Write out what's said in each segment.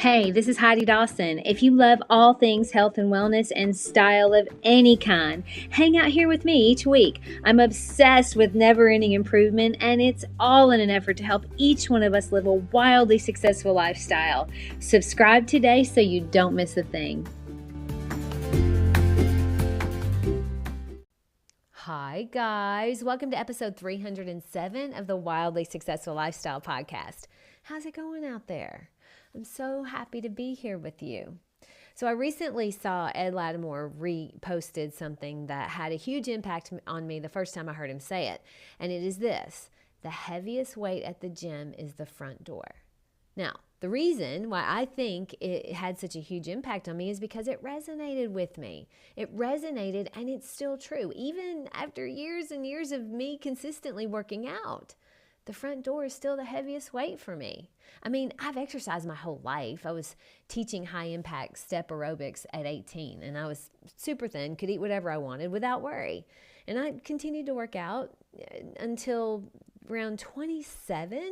Hey, this is Heidi Dawson. If you love all things health and wellness and style of any kind, hang out here with me each week. I'm obsessed with never-ending improvement, and it's all in an effort to help each one of us live a wildly successful lifestyle. Subscribe today so you don't miss a thing. Hi, guys. Welcome to episode 307 of the Wildly Successful Lifestyle Podcast. How's it going out there? I'm so happy to be here with you. So I recently saw Ed Latimore reposted something that had a huge impact on me the first time I heard him say it. And it is this: the heaviest weight at the gym is the front door. Now, the reason why I think it had such a huge impact on me is because it resonated with me. It resonated, and it's still true, even after years and years of me consistently working out. The front door is still the heaviest weight for me. I mean, I've exercised my whole life. I was teaching high-impact step aerobics at 18, and I was super thin, could eat whatever I wanted without worry. And I continued to work out until around 27,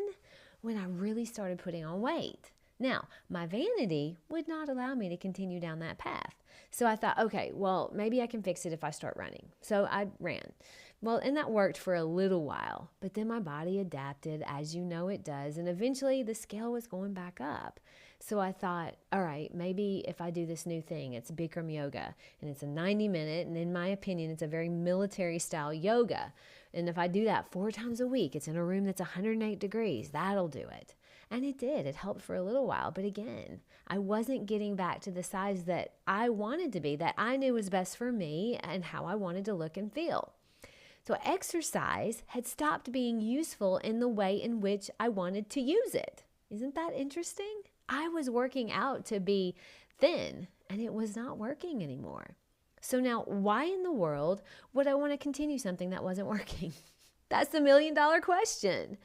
when I really started putting on weight. Now, my vanity would not allow me to continue down that path. So I thought, okay, well, maybe I can fix it if I start running. So I ran. Well, and that worked for a little while, but then my body adapted, as you know it does, and eventually the scale was going back up. So I thought, all right, maybe if I do this new thing, it's Bikram Yoga, and it's a 90-minute, and in my opinion, it's a very military-style yoga. And if I do that 4 times a week, it's in a room that's 108 degrees, that'll do it. And it did. It helped for a little while. But again, I wasn't getting back to the size that I wanted to be, that I knew was best for me and how I wanted to look and feel. So exercise had stopped being useful in the way in which I wanted to use it. Isn't that interesting? I was working out to be thin, and it was not working anymore. So now, why in the world would I want to continue something that wasn't working? That's the million-dollar question.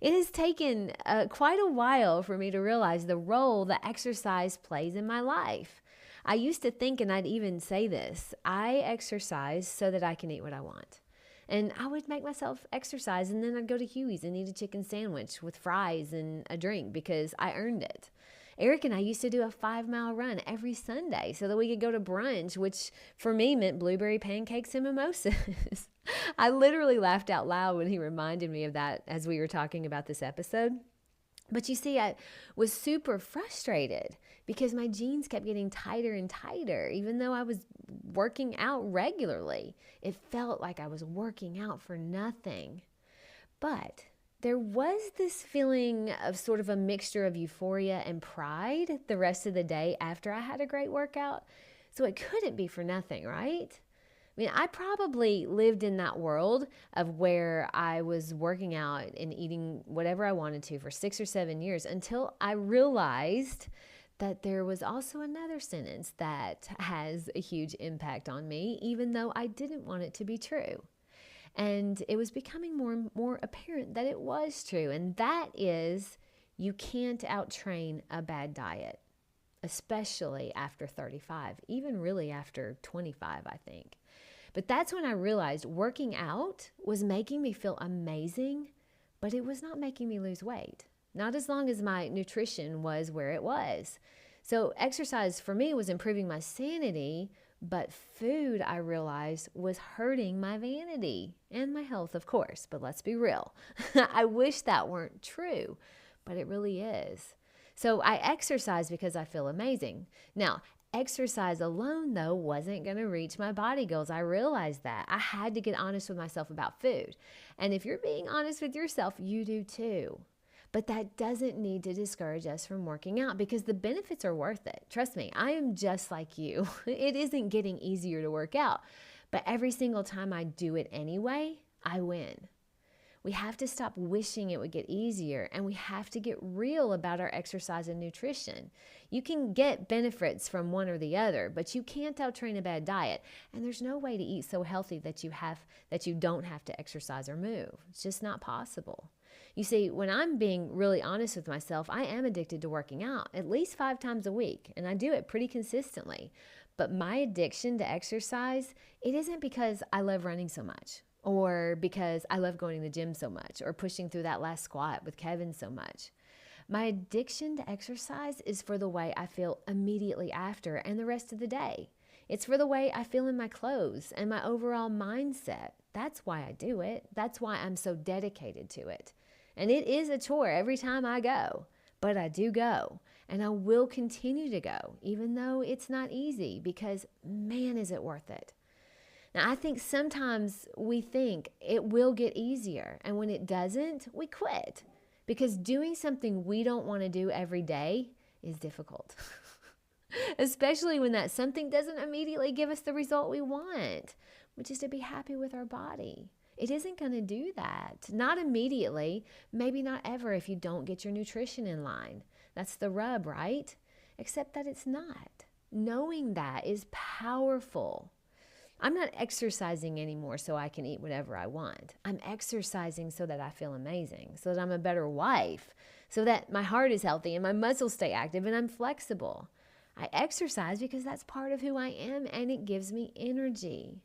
It has taken quite a while for me to realize the role that exercise plays in my life. I used to think, and I'd even say this, I exercise so that I can eat what I want. And I would make myself exercise, and then I'd go to Huey's and eat a chicken sandwich with fries and a drink because I earned it. Eric and I used to do a 5-mile run every Sunday so that we could go to brunch, which for me meant blueberry pancakes and mimosas. I literally laughed out loud when he reminded me of that as we were talking about this episode. But you see, I was super frustrated because my jeans kept getting tighter and tighter, even though I was working out regularly. It felt like I was working out for nothing. But there was this feeling of sort of a mixture of euphoria and pride the rest of the day after I had a great workout. So it couldn't be for nothing, right? I mean, I probably lived in that world of where I was working out and eating whatever I wanted to for 6 or 7 years until I realized that there was also another sentence that has a huge impact on me, even though I didn't want it to be true. And it was becoming more and more apparent that it was true. And that is, you can't out-train a bad diet, especially after 35, even really after 25, I think. But that's when I realized working out was making me feel amazing, but it was not making me lose weight. Not as long as my nutrition was where it was. So exercise for me was improving my sanity, but food, I realized, was hurting my vanity and my health, of course. But let's be real. I wish that weren't true, but it really is. So I exercise because I feel amazing. Now, exercise alone, though, wasn't going to reach my body goals. I realized that. I had to get honest with myself about food. And if you're being honest with yourself, you do too. But that doesn't need to discourage us from working out because the benefits are worth it. Trust me, I am just like you. It isn't getting easier to work out. But every single time I do it anyway, I win. We have to stop wishing it would get easier, and we have to get real about our exercise and nutrition. You can get benefits from one or the other, but you can't out-train a bad diet. And there's no way to eat so healthy that you don't have to exercise or move. It's just not possible. You see, when I'm being really honest with myself, I am addicted to working out at least 5 times a week, and I do it pretty consistently. But my addiction to exercise, it isn't because I love running so much, or because I love going to the gym so much, or pushing through that last squat with Kevin so much. My addiction to exercise is for the way I feel immediately after and the rest of the day. It's for the way I feel in my clothes and my overall mindset. That's why I do it. That's why I'm so dedicated to it. And it is a chore every time I go, but I do go. And I will continue to go, even though it's not easy, because man, is it worth it. Now, I think sometimes we think it will get easier, and when it doesn't, we quit, because doing something we don't want to do every day is difficult, especially when that something doesn't immediately give us the result we want, which is to be happy with our body. It isn't going to do that, not immediately, maybe not ever if you don't get your nutrition in line. That's the rub, right? Except that it's not. Knowing that is powerful. I'm not exercising anymore so I can eat whatever I want. I'm exercising so that I feel amazing, so that I'm a better wife, so that my heart is healthy and my muscles stay active and I'm flexible. I exercise because that's part of who I am and it gives me energy.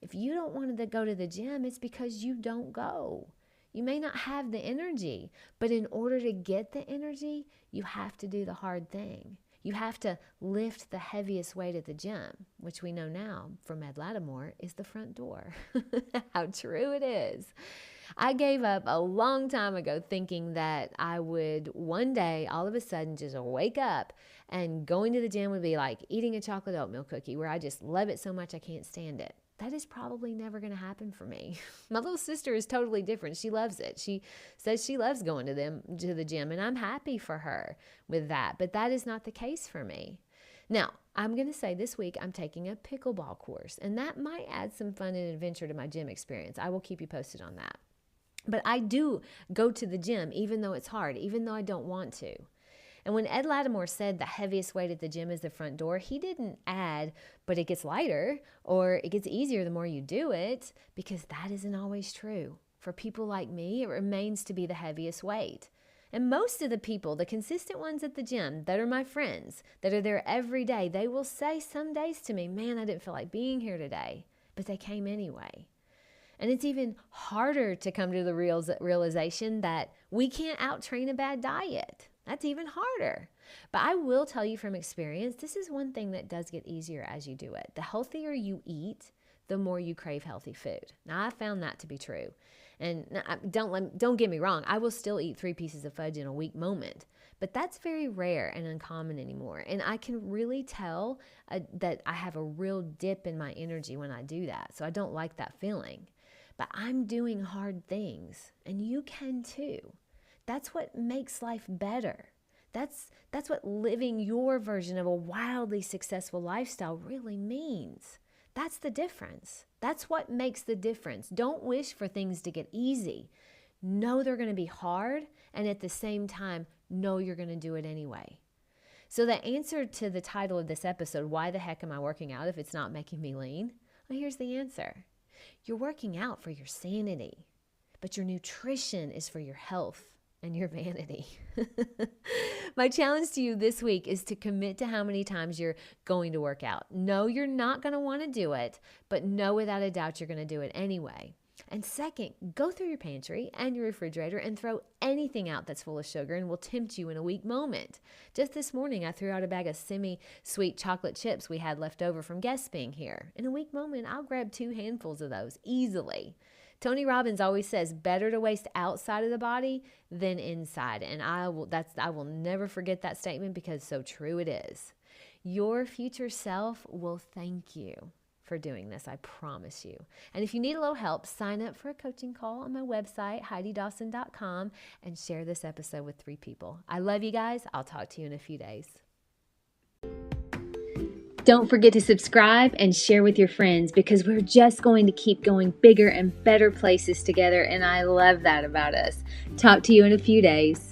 If you don't want to go to the gym, it's because you don't go. You may not have the energy, but in order to get the energy, you have to do the hard thing. You have to lift the heaviest weight at the gym, which we know now from Latimore is the front door. How true it is. I gave up a long time ago thinking that I would one day all of a sudden just wake up and going to the gym would be like eating a chocolate oatmeal cookie where I just love it so much I can't stand it. That is probably never going to happen for me. My little sister is totally different. She loves it. She says she loves going to the gym, and I'm happy for her with that. But that is not the case for me. Now, I'm going to say this week I'm taking a pickleball course, and that might add some fun and adventure to my gym experience. I will keep you posted on that. But I do go to the gym, even though it's hard, even though I don't want to. And when Ed Latimore said the heaviest weight at the gym is the front door, he didn't add, but it gets lighter or it gets easier the more you do it, because that isn't always true. For people like me, it remains to be the heaviest weight. And most of the people, the consistent ones at the gym that are my friends, that are there every day, they will say some days to me, man, I didn't feel like being here today, but they came anyway. And it's even harder to come to the realization that we can't out-train a bad diet. That's even harder. But I will tell you from experience, this is one thing that does get easier as you do it. The healthier you eat, the more you crave healthy food. Now, I found that to be true. And don't get me wrong, I will still eat 3 pieces of fudge in a week moment. But that's very rare and uncommon anymore. And I can really tell that I have a real dip in my energy when I do that. So I don't like that feeling. But I'm doing hard things, and you can too. That's what makes life better. That's what living your version of a wildly successful lifestyle really means. That's the difference. That's what makes the difference. Don't wish for things to get easy. Know they're going to be hard, and at the same time, know you're going to do it anyway. So the answer to the title of this episode, why the heck am I working out if it's not making me lean? Well, here's the answer. You're working out for your sanity, but your nutrition is for your health and your vanity. My challenge to you this week is to commit to how many times you're going to work out. No, you're not going to want to do it, but know without a doubt you're going to do it anyway. And second, go through your pantry and your refrigerator and throw anything out that's full of sugar and will tempt you in a weak moment. Just this morning, I threw out a bag of semi-sweet chocolate chips we had left over from guests being here. In a weak moment, I'll grab 2 handfuls of those easily. Tony Robbins always says, better to waste outside of the body than inside. And I will never forget that statement because so true it is. Your future self will thank you for doing this, I promise you. And if you need a little help, sign up for a coaching call on my website, HeidiDawson.com, and share this episode with 3 people. I love you guys. I'll talk to you in a few days. Don't forget to subscribe and share with your friends, because we're just going to keep going bigger and better places together, and I love that about us. Talk to you in a few days.